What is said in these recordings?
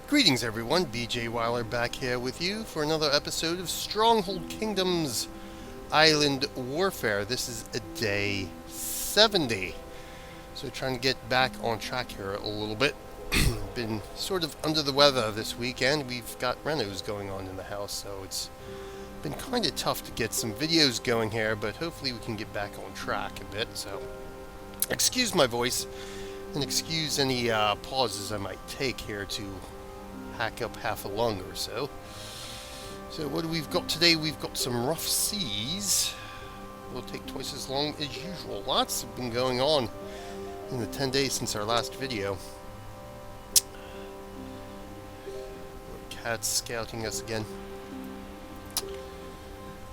Greetings everyone, BJ Weiler back here with you for another episode of Stronghold Kingdoms Island Warfare. This is a day 70. So trying to get back on track here a little bit. Been sort of under the weather this weekend. We've got renos going on in the house, so it's been kind of tough to get some videos going here, but hopefully we can get back on track a bit. So excuse my voice and excuse any pauses I might take here to hack up half a lung or so. So what do we've got today? We've got some rough seas. Will take twice as long as usual. Lots have been going on in the 10 days since our last video. Cat's scouting us again.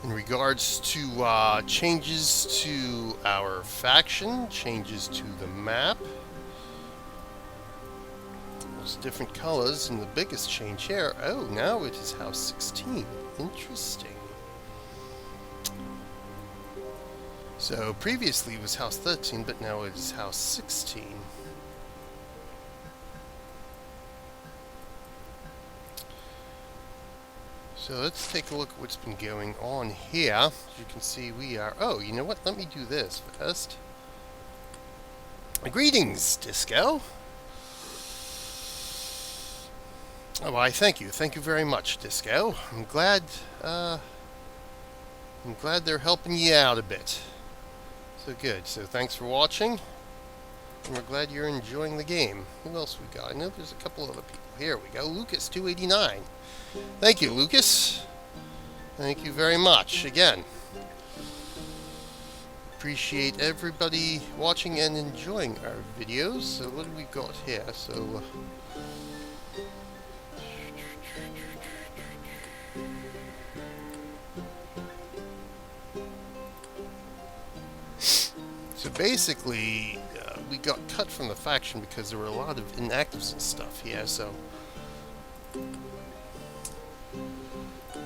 In regards to changes to our faction, changes to the map. Different colors, and the biggest change here, oh, now it is house 16. Interesting. So previously it was house 13, but now it is house 16. So let's take a look at what's been going on here. As you can see, we are, oh, you know what, let me do this first. Greetings, Disco. Oh, why, thank you. Thank you very much, Disco. I'm glad they're helping you out a bit. So good. So thanks for watching. And we're glad you're enjoying the game. Who else we got? I know there's a couple other people. Here we go. Lucas 289. Thank you, Lucas. Thank you very much again. Appreciate everybody watching and enjoying our videos. So what do we got here? So basically, we got cut from the faction because there were a lot of inactives and stuff here, so...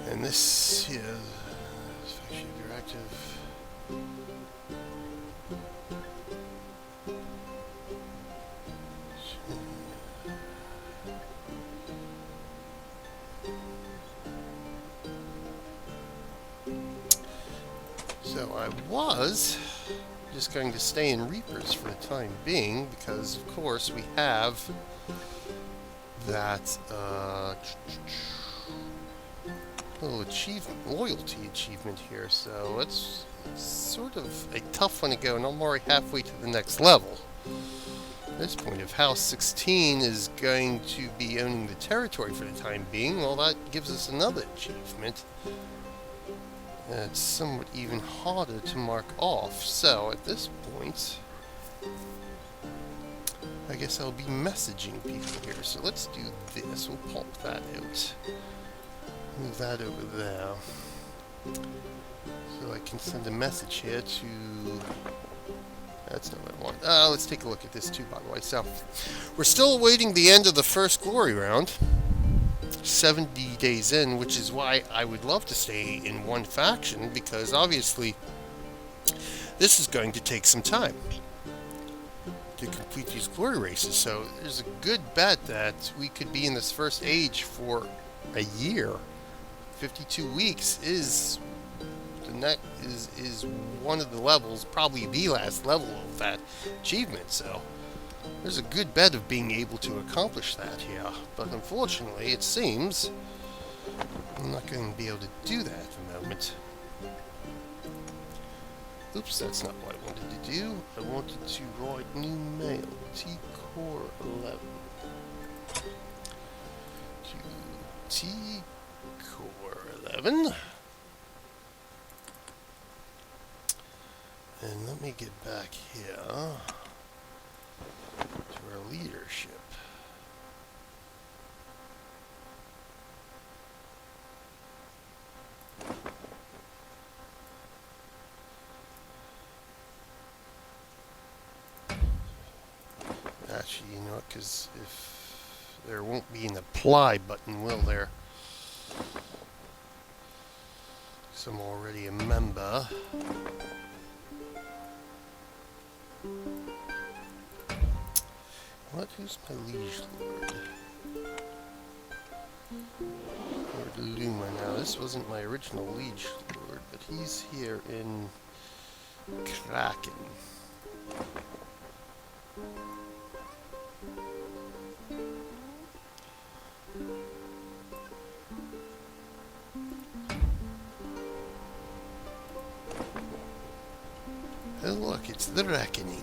And this here is faction if you're active. So I was just going to stay in Reapers for the time being, because of course we have that little loyalty achievement here, so it's sort of a tough one to go, and I'm already halfway to the next level. At this point, if House 16 is going to be owning the territory for the time being, well, that gives us another achievement. It's somewhat even harder to mark off, so at this point, I guess I'll be messaging people here. So let's do this. We'll pop that out. Move that over there. So I can send a message here to... That's not what I want. Let's take a look at this too, by the way. So, we're still awaiting the end of the first glory round. 70 days in, which is why I would love to stay in one faction, because obviously this is going to take some time to complete these glory races. So there's a good bet that we could be in this first age for a year. 52 weeks is is one of the levels, probably the last level of that achievement. So there's a good bet of being able to accomplish that here, but unfortunately it seems I'm not going to be able to do that at the moment. Oops, that's not what I wanted to do. I wanted to write new mail. T-Core 11. To T-Core 11. And let me get back here to our leadership. Actually, you know what, because if there won't be an apply button, will there? Because I'm already a member. What? Who's my liege lord? this wasn't my original liege lord, but he's here in Kraken. Oh look, it's the reckoning.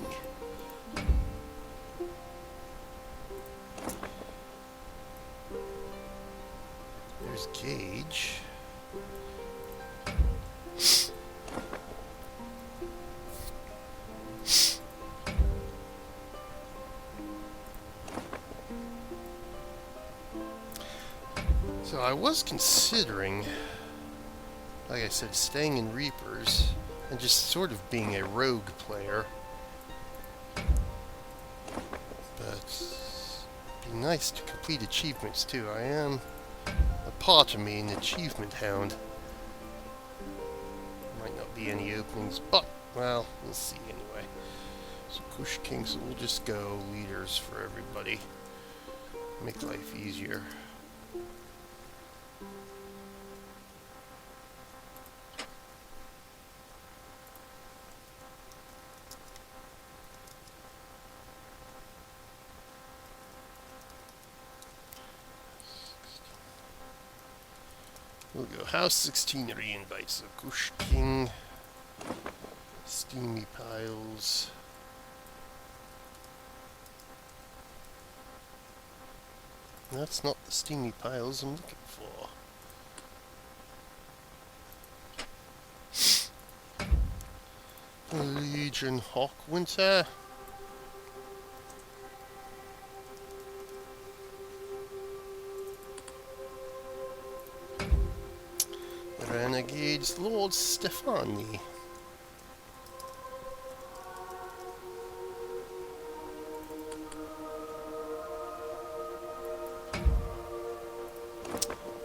There's Gage. So I was considering, like I said, staying in Reapers and just sort of being a rogue player. But it'd be nice to complete achievements too. I am a part of me an achievement hound. Might not be any openings, but, well, we'll see anyway. So Kush King, so we'll just go leaders for everybody. Make life easier. We'll go House 16 re-invite, so Kush King, Steamy Piles. That's not the Steamy Piles I'm looking for. Legion Hawkwinter. Renegades Lord Stefani.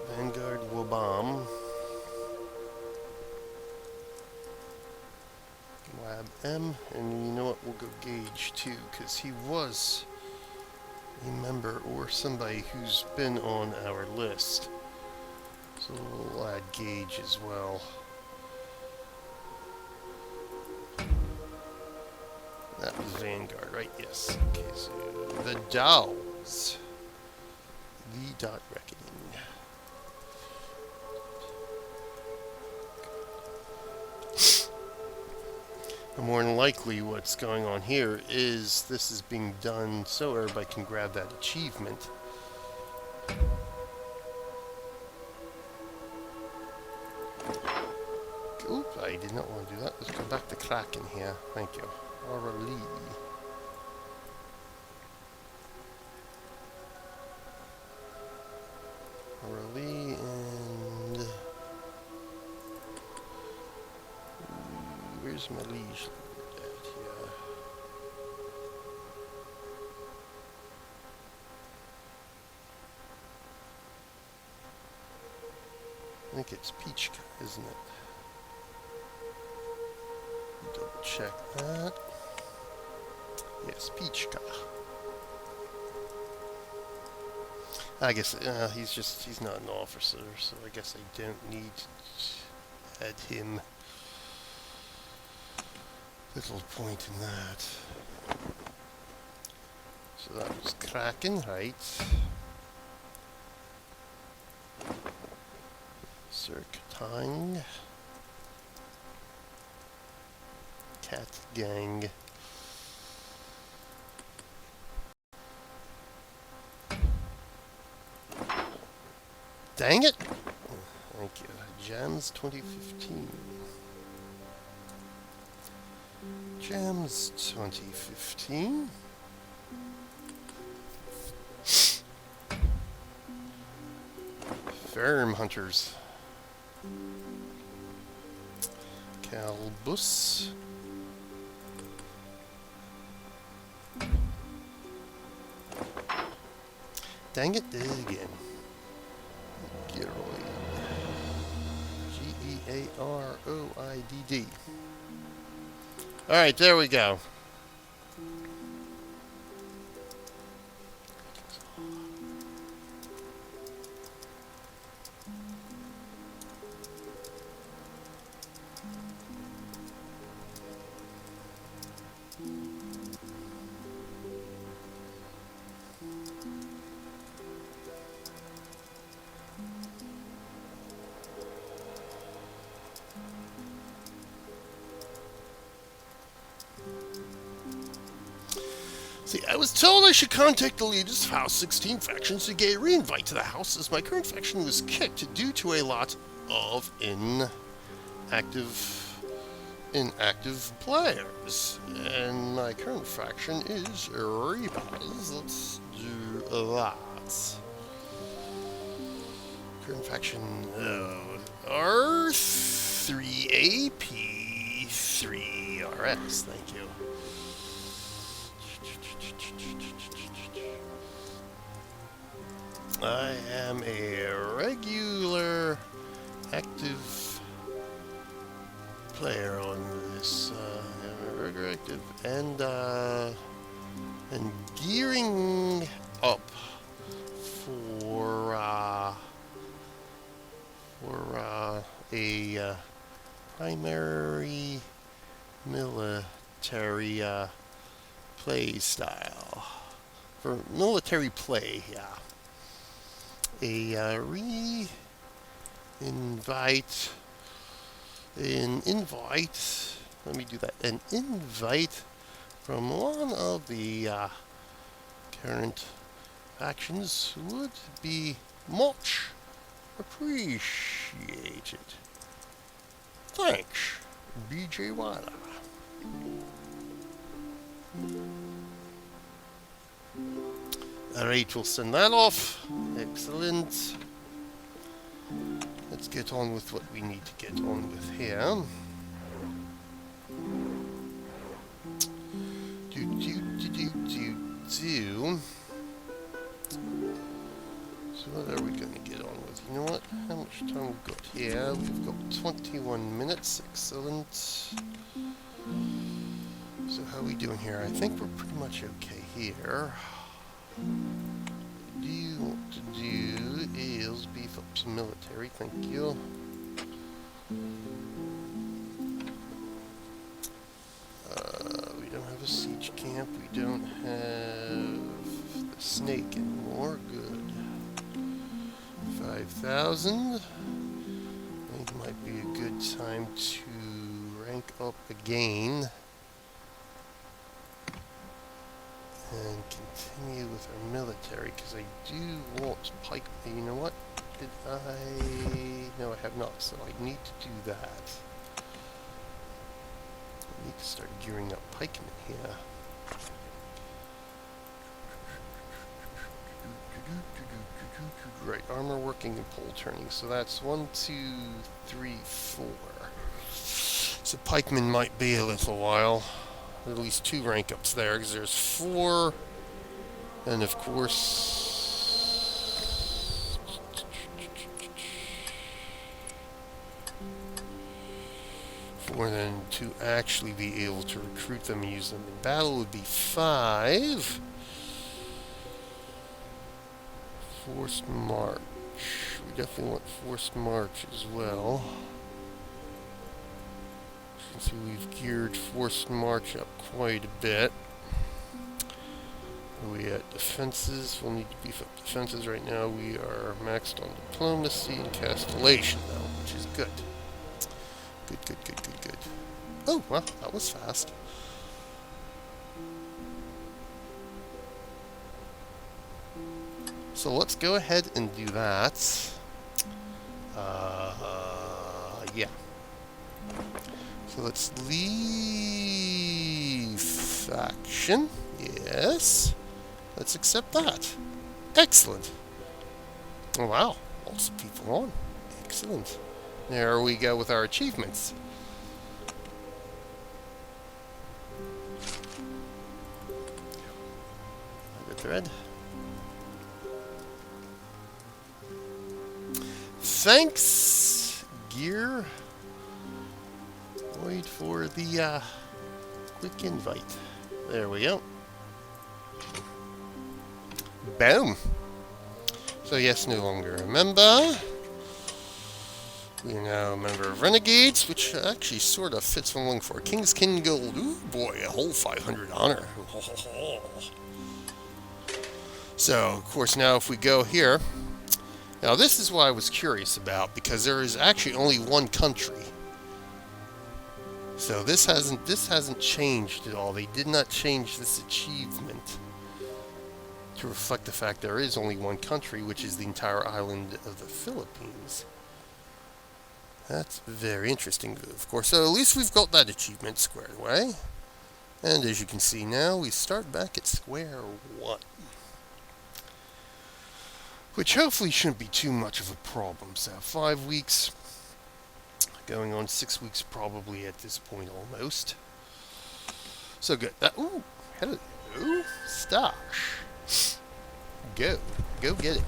Vanguard Wabam. Wab M. And you know what? We'll go Gage too, because he was a member or somebody who's been on our list. So we'll add Gage as well. That was Vanguard, right? Yes. Okay, so the Dolls. The Dot Reckoning. And more than likely what's going on here is this is being done so everybody can grab that achievement. Oop, I did not want to do that. Let's go back to Kraken here. Thank you. Aurelie. Aurelie and... where's my liege lord at here? I think it's Peachka, isn't it? Double check that. Yes, Peachka. I guess he's not an officer, so I guess I don't need to add him. Little point in that. So that was Kraken, right? Circuitine. Cat Gang. Dang it! Thank you. Jams 2015. Jams 2015. Ferm Hunters. Calbus. Dang it, did it again. Gearoid. Gearoid. Alright, there we go. See, I was told I should contact the leaders of House 16 factions to get a re-invite to the house, as my current faction was kicked due to a lot of inactive players. And my current faction is Reapers. Let's do that. Current faction R3AP3RS. Thank you. I am a regular active player on this. Regular active and gearing up for a primary military play style. For military play, yeah. A invite, let me do that, an invite from one of the current factions would be much appreciated. Thanks, BJ Wada. Alright, we'll send that off. Excellent. Let's get on with what we need to get on with here. So what are we going to get on with? You know what? How much time we've got here? We've got 21 minutes. Excellent. So how are we doing here? I think we're pretty much okay here. What you want to do is beef up some military. Thank you. We don't have a siege camp. We don't have the snake anymore. Good. 5,000. I think it might be a good time to rank up again and continue with our military, because I do want pike. You know what? Did I? No, I have not. So I need to do that. I need to start gearing up pikemen here. Right, armor working and pole turning. So that's 1, 2, 3, 4. So pikemen might be a little while. At least 2 rank ups there, because there's 4, and of course 4, then to actually be able to recruit them and use them in battle would be 5. Forced march. We definitely want forced march as well. You can see we've geared forced march up quite a bit. Are we at defenses? We'll need to beef up defenses right now. We are maxed on diplomacy and castellation though, which is good. Good. Oh, well, that was fast. So let's go ahead and do that. Yeah. So let's leave faction. Yes. Let's accept that. Excellent. Oh, wow. Lots of people on. Excellent. There we go with our achievements. The thread. Thanks, Gear. Wait for the quick invite. There we go. Boom. So yes, no longer a member. We are now a member of Renegades, which actually sort of fits along for King's Kin Guild. Ooh boy, a whole 500 honor. So, of course, now if we go here, now this is what I was curious about, because there is actually only one country. So this hasn't changed at all. They did not change this achievement to reflect the fact there is only one country, which is the entire island of the Philippines. That's very interesting, of course. So at least we've got that achievement squared away. And as you can see now, we start back at square one. Which hopefully shouldn't be too much of a problem. So 5 weeks, going on 6 weeks probably at this point almost. So good. Ooh, hello, Stash. Go get it.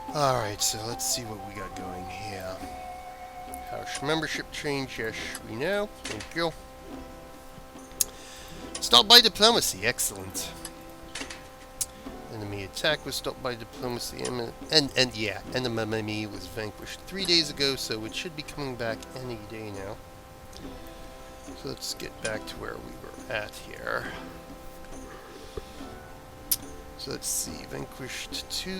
Alright, so let's see what we got going here. House membership change, yes, we know. Thank you. Stop by diplomacy, excellent. Enemy attack was stopped by diplomacy, and yeah, enemy was vanquished 3 days ago, so it should be coming back any day now. So let's get back to where we were at here. So let's see, vanquished 2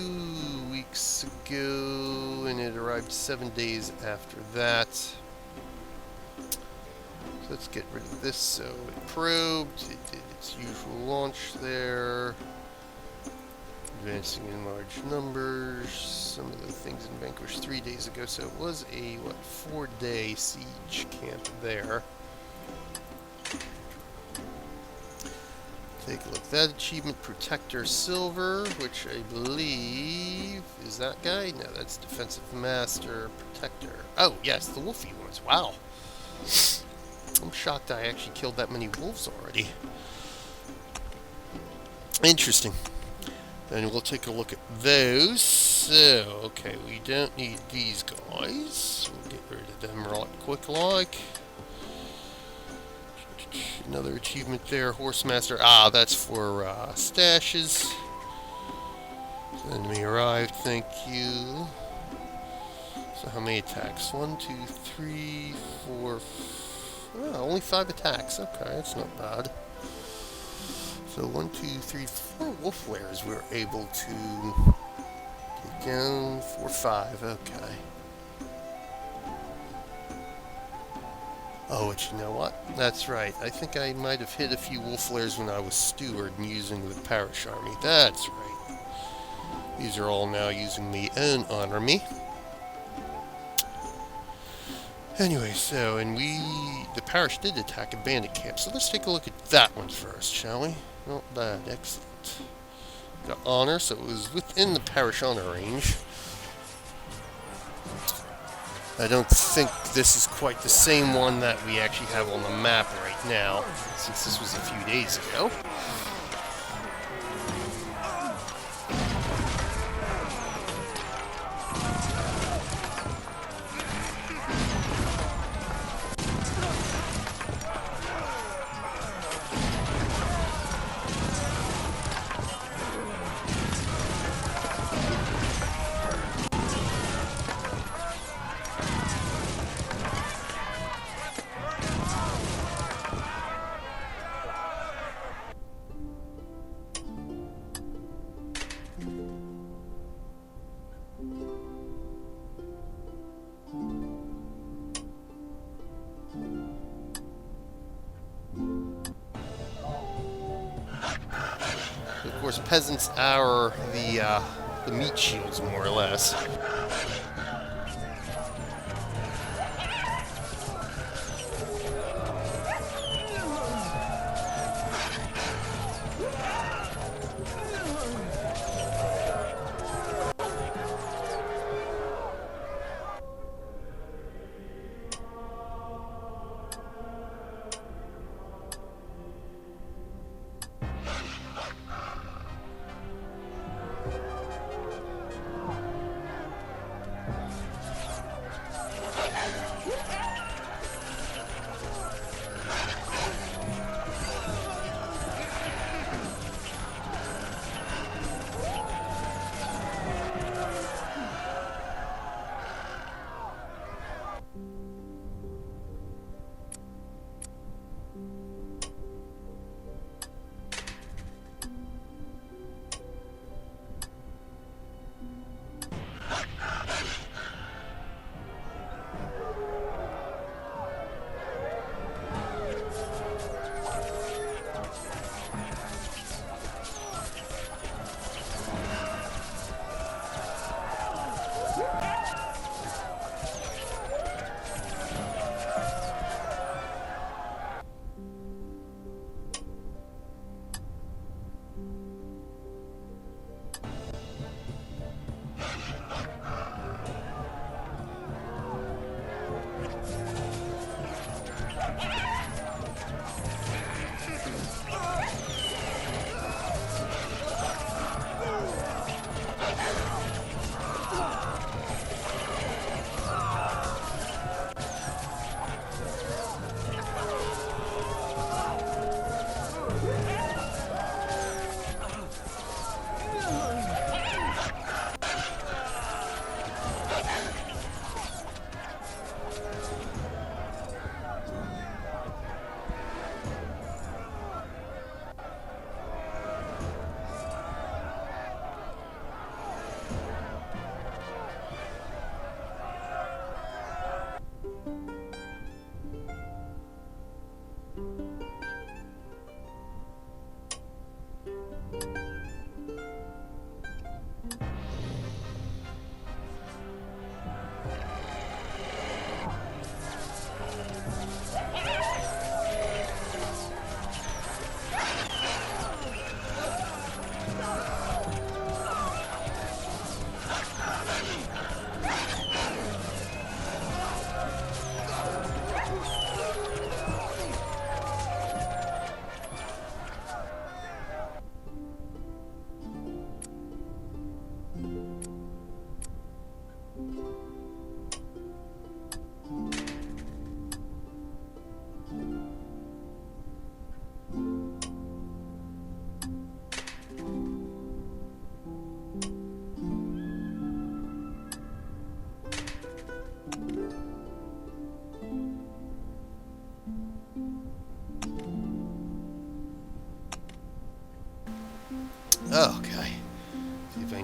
weeks ago, and it arrived 7 days after that. So let's get rid of this. So it probed, it did its usual launch there. Advancing in large numbers. Some of the things in vanquished 3 days ago, so it was a, 4-day siege camp there. Take a look at that achievement, Protector Silver, which I believe is that guy? No, that's Defensive Master Protector. Oh, yes, the Wolfie ones. Wow. I'm shocked I actually killed that many wolves already. Interesting. Then we'll take a look at those. So, okay, we don't need these guys. We'll get rid of them right quick like. Another achievement there, Horsemaster. Ah, that's for stashes. Enemy arrived, thank you. So how many attacks? 1, 2, 3, 4. Oh, only 5 attacks. Okay, that's not bad. So 1, 2, 3, 4 wolf layers we were able to get down. 4, 5. Okay. Oh, but you know what? That's right. I think I might have hit a few wolf flares when I was steward and using the parish army. That's right. These are all now using the own army. Anyway, so, and the parish did attack a bandit camp, so let's take a look at that one first, shall we? Not bad, excellent. Got honor, so it was within the parish honor range. I don't think this is quite the same one that we actually have on the map right now, since this was a few days ago. Of course, peasants are the meat shields, more or less.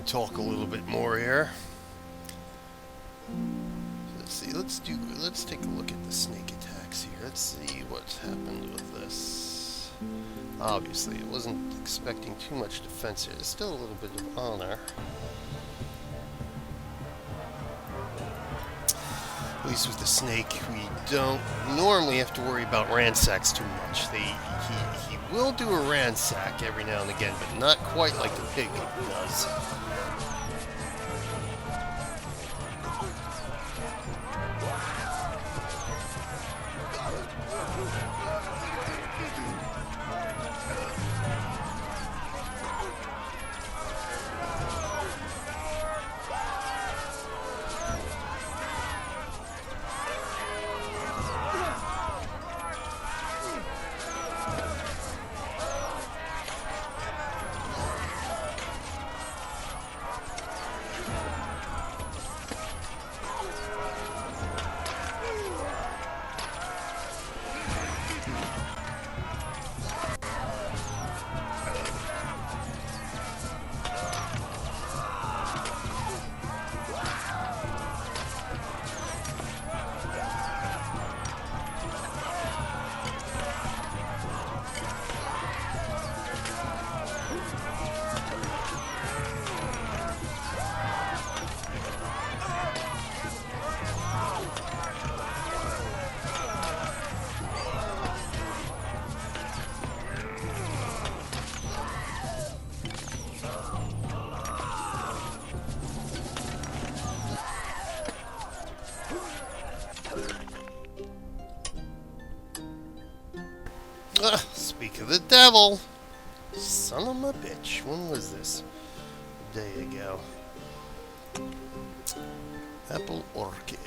talk a little bit more here. Let's see. Let's take a look at the snake attacks here. Let's see what's happened with this. Obviously, it wasn't expecting too much defense here. There's still a little bit of honor. At least with the snake, we don't normally have to worry about ransacks too much. He will do a ransack every now and again, but not quite like the pig does. Speak of the devil! Son of a bitch. When was this? A day ago. Apple Orchid.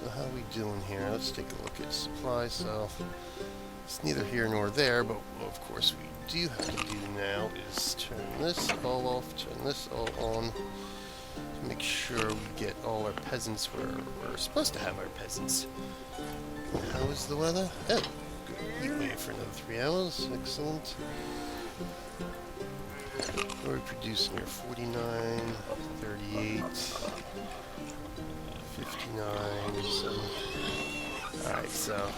So how are we doing here? Let's take a look at supply. So it's neither here nor there, but what of course we do have to do now is turn this all off, turn this all on, to make sure we get all our peasants where we're supposed to have our peasants. How is the weather? Oh, good. Heat wave for another 3 hours. Excellent. What are we producing here? 49, 38, 59, so... Alright, so...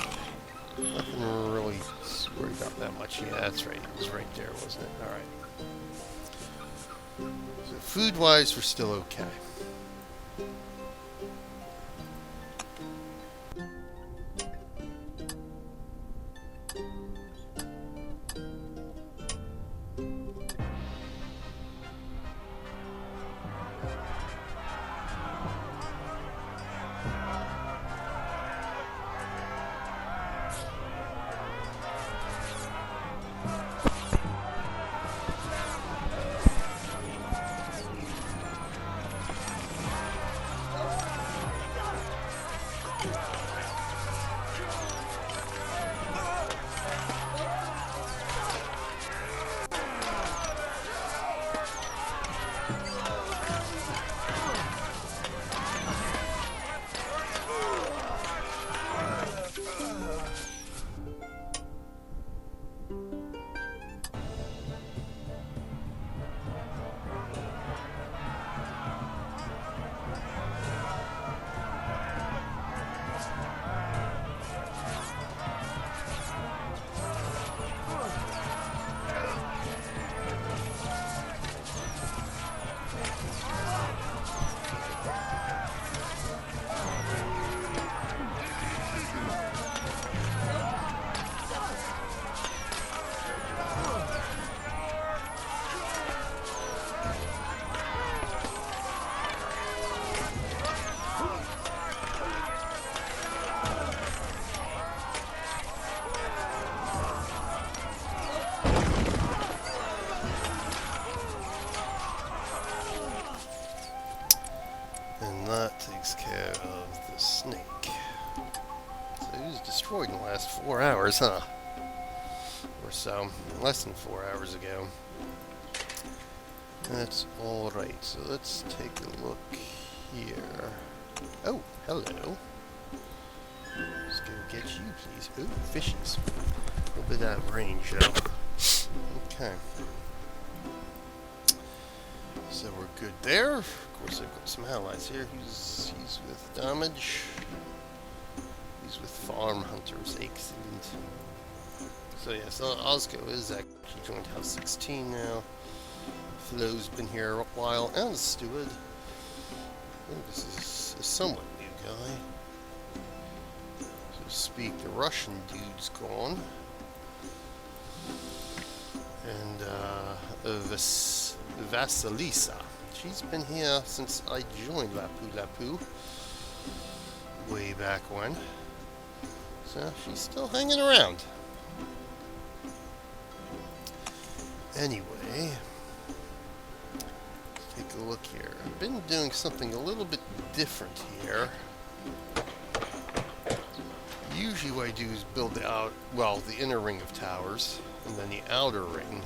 Nothing really worried about that much. Yeah, that's right. It was right there, wasn't it? Alright. So food-wise, we're still okay. Takes care of the snake. So he was destroyed in the last 4 hours, huh? Or so. Less than 4 hours ago. That's alright. So let's take a look here. Oh, hello. Let's go get you, please. Ooh, fishies. A little bit out of range, though. Okay. So we're good there. Of course, I've got some allies here. He's with damage. He's with farm hunters. Excellent. So yeah, so Osco is actually joined House 16 now. Flo's been here a while, and the steward. I think this is a somewhat new guy. So to speak, the Russian dude's gone. And Vasilisa. She's been here since I joined Lapu-lapu way back when. So she's still hanging around. Anyway, let's take a look here. I've been doing something a little bit different here. Usually what I do is build out, well, the inner ring of towers, and then the outer ring.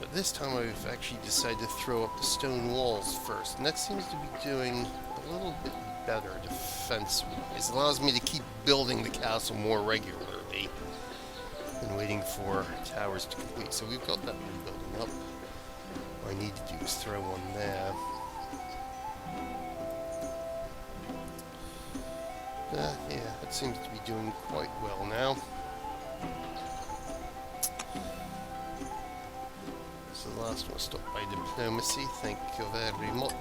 But this time I've actually decided to throw up the stone walls first, and that seems to be doing a little bit better defense-wise. It allows me to keep building the castle more regularly than waiting for towers to complete. So we've got that one building up. All I need to do is throw one there. Yeah, that seems to be doing quite well now. So the last one stopped by diplomacy. Thank you very much.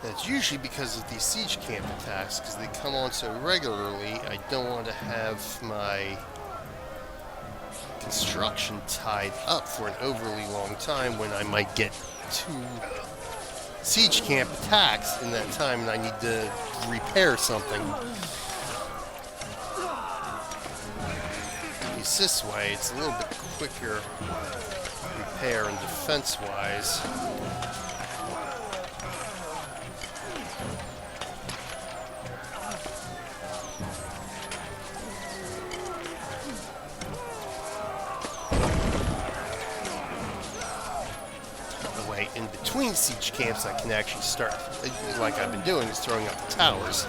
It's usually because of these siege camp attacks, because they come on so regularly. I don't want to have my construction tied up for an overly long time when I might get 2 siege camp attacks in that time and I need to repair something. At least this way, it's a little bit quicker repair and defense-wise. In between siege camps, I can actually start, like I've been doing, is throwing up the towers.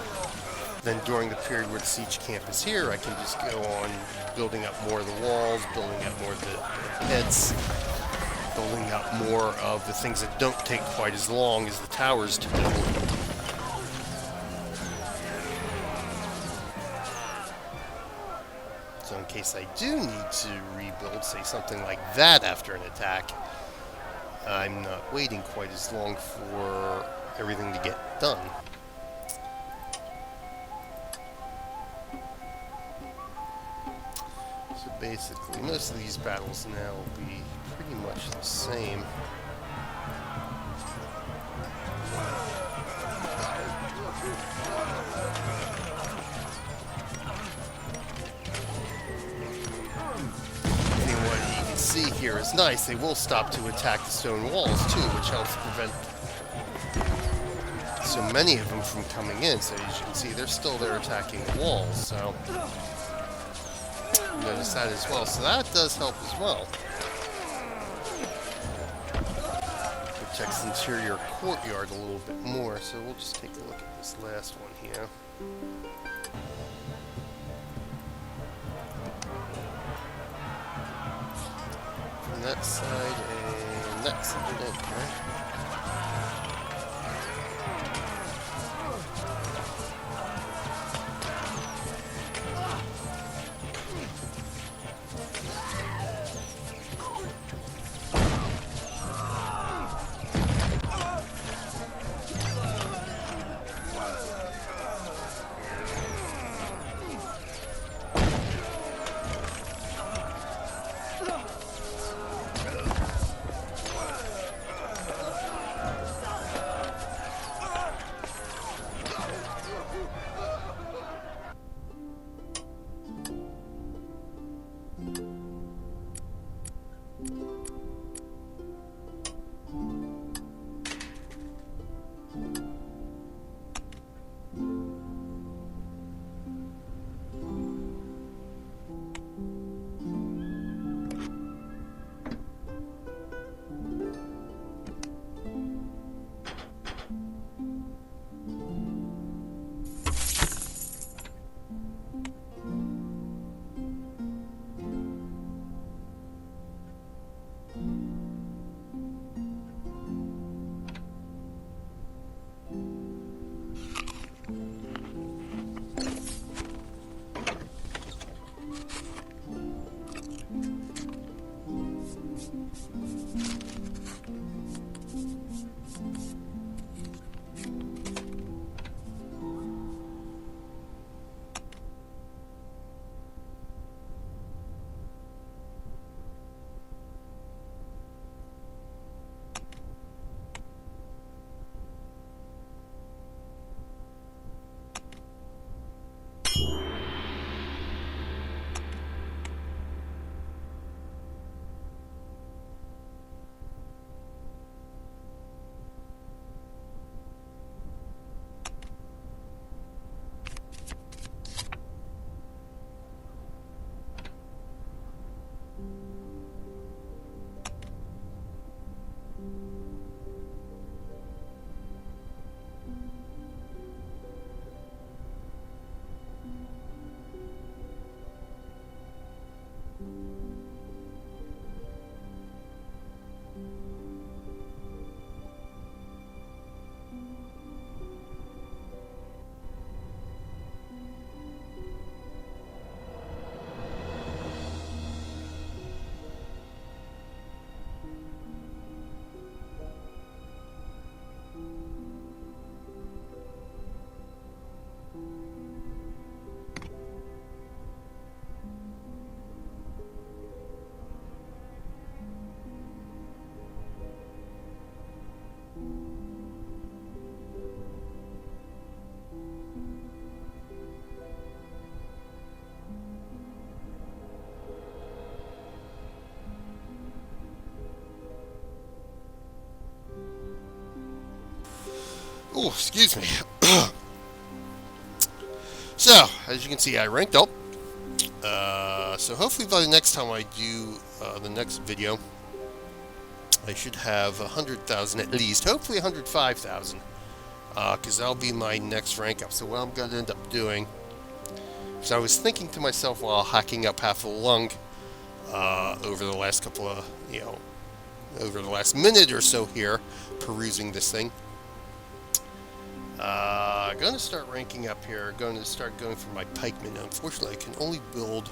Then during the period where the siege camp is here, I can just go on building up more of the walls, building up more of the pits, building up more of the things that don't take quite as long as the towers to build. So in case I do need to rebuild, say something like that after an attack, I'm not waiting quite as long for everything to get done. So basically, most of these battles now will be pretty much the same. See here is nice. They will stop to attack the stone walls too, which helps prevent so many of them from coming in. So as you can see, they're still there attacking the walls. So notice that as well. So that does help as well. Protects the interior courtyard a little bit more. So we'll just take a look at this last one here. That side and that side, okay. Oh, excuse me. So, as you can see, I ranked up. So hopefully by the next time I do the next video, I should have 100,000 at least. Hopefully 105,000. Because that'll be my next rank up. So what I'm going to end up doing, so I was thinking to myself while hacking up half a lung over the last couple of, over the last minute or so here, perusing this thing. Going to start ranking up here. Going to start going for my pikemen. Now, unfortunately, I can only build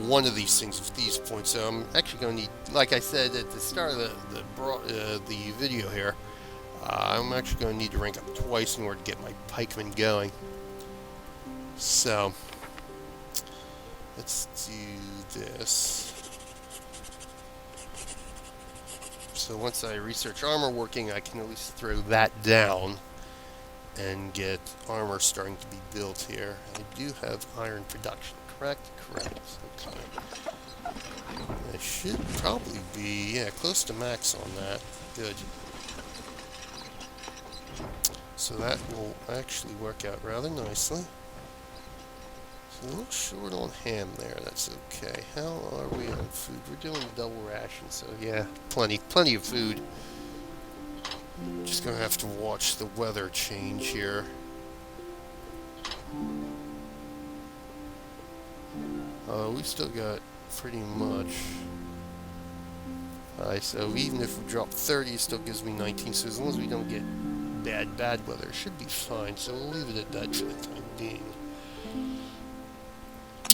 one of these things with these points. So I'm actually going to need, like I said at the start of the video here, I'm actually going to need to rank up twice in order to get my pikemen going. So let's do this. So once I research armor working, I can at least throw that down and get armor starting to be built here. I do have iron production, correct? Correct. Okay. I should probably be, close to max on that. Good. So that will actually work out rather nicely. So a little short on ham there, that's okay. How are we on food? We're doing a double ration, so yeah, plenty of food. Just gonna have to watch the weather change here. We still got pretty much. So even if we drop 30, it still gives me 19. So as long as we don't get bad weather, it should be fine. So we'll leave it at that for the time being.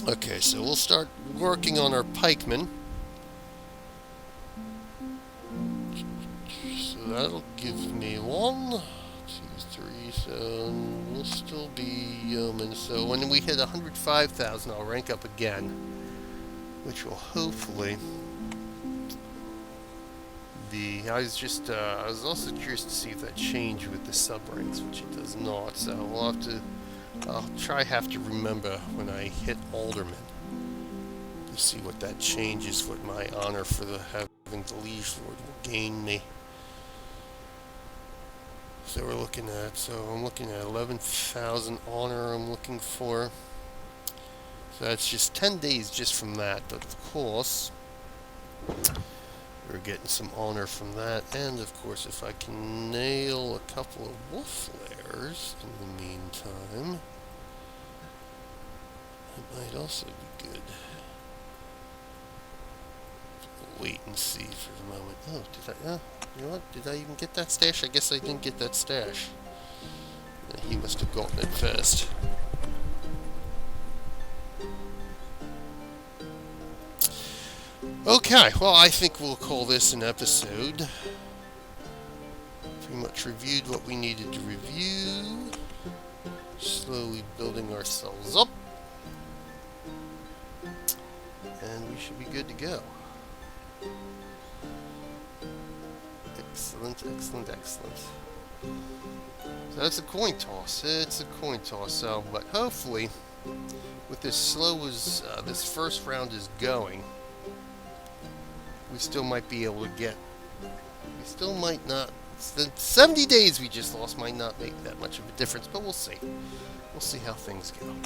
Okay, so we'll start working on our pikemen. So that'll give me 1, 2, 3, so we'll still be yeomen. So when we hit 105,000, I'll rank up again, which will hopefully be. I was also curious to see if that changed with the sub ranks, which it does not. So we'll have to. Have to remember when I hit alderman to see what that changes, what my honor for having the liege lord will gain me. So I'm looking at 11,000 honor I'm looking for. So that's just 10 days just from that, but of course we're getting some honor from that, and of course if I can nail a couple of wolf lairs in the meantime, it might also be good. Wait and see for the moment. Oh, you know what? Did I even get that stash? I guess I didn't get that stash. He must have gotten it first. Okay, well, I think we'll call this an episode. Pretty much reviewed what we needed to review. Slowly building ourselves up. And we should be good to go. Excellent, excellent, excellent. So that's a coin toss. It's a coin toss. So, but hopefully, with this slow as this first round is going, we still might be able to get. We still might not. The 70 days we just lost might not make that much of a difference, but we'll see. We'll see how things go. In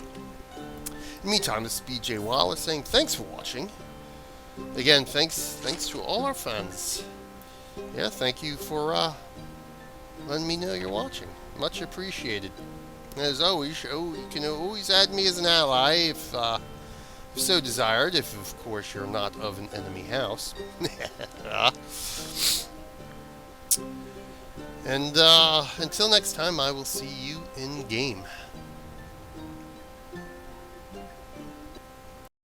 the meantime, this is BJ Wallace saying thanks for watching. Again, thanks to all our fans. Yeah, thank you for letting me know you're watching. Much appreciated. As always, you can always add me as an ally if so desired, if of course you're not of an enemy house. And until next time, I will see you in game.